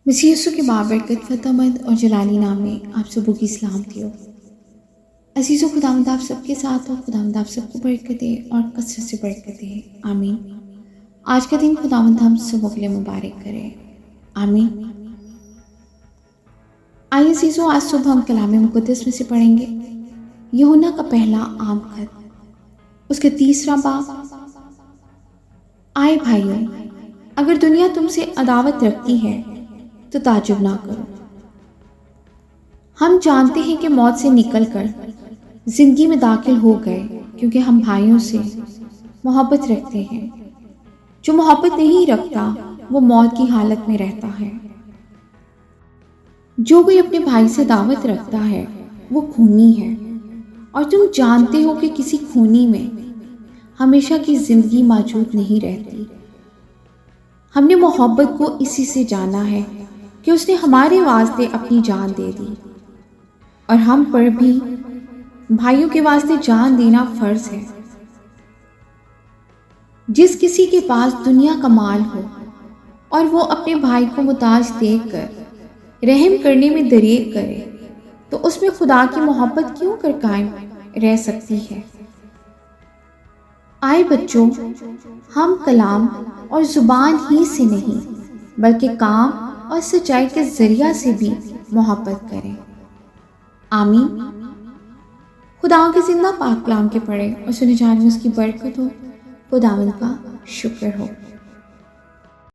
مسیح یسوع کے بابرکت فتح مند اور جلالی نام میں آپ سبوں کی سلام کی ہو۔ عزیز و خداوند آپ سب کے ساتھ ہو۔ خداوند آپ سب کو برکت دے اور کثرت سے برکت دے، آمین۔ آج کا دن خداوند ہم سبوں کے لیے مبارک کرے، آمین۔ آئیے عزیزو، آج صبح ہم کلام مقدس میں سے پڑھیں گے یوحنا کا پہلا عام خط، اس کے 3 باب۔ آئے بھائیوں، اگر دنیا تم سے عداوت رکھتی ہے تو تعجب نہ کرو۔ ہم جانتے ہیں کہ موت سے نکل کر زندگی میں داخل ہو گئے، کیونکہ ہم بھائیوں سے محبت رکھتے ہیں۔ جو محبت نہیں رکھتا وہ موت کی حالت میں رہتا ہے۔ جو کوئی اپنے بھائی سے دعوت رکھتا ہے وہ خونی ہے، اور تم جانتے ہو کہ کسی خونی میں ہمیشہ کی زندگی موجود نہیں رہتی۔ ہم نے محبت کو اسی سے جانا ہے کہ اس نے ہمارے واسطے اپنی جان دے دی، اور ہم پر بھی بھائیوں کے واسطے جان دینا فرض ہے۔ جس کسی کے پاس دنیا کا مال ہو اور وہ اپنے بھائی کو محتاج دیکھ کر رحم کرنے میں دریغ کرے تو اس میں خدا کی محبت کیوں کر قائم رہ سکتی ہے؟ آئے بچوں، ہم کلام اور زبان ہی سے نہیں بلکہ کام اور سچائی کے ذریعہ سے بھی محبت کریں، آمین۔ خداوند کے زندہ پاک کلام کے پڑھے اور سنے جانے میں اس کی برکت ہو۔ خداوند کا شکر ہو۔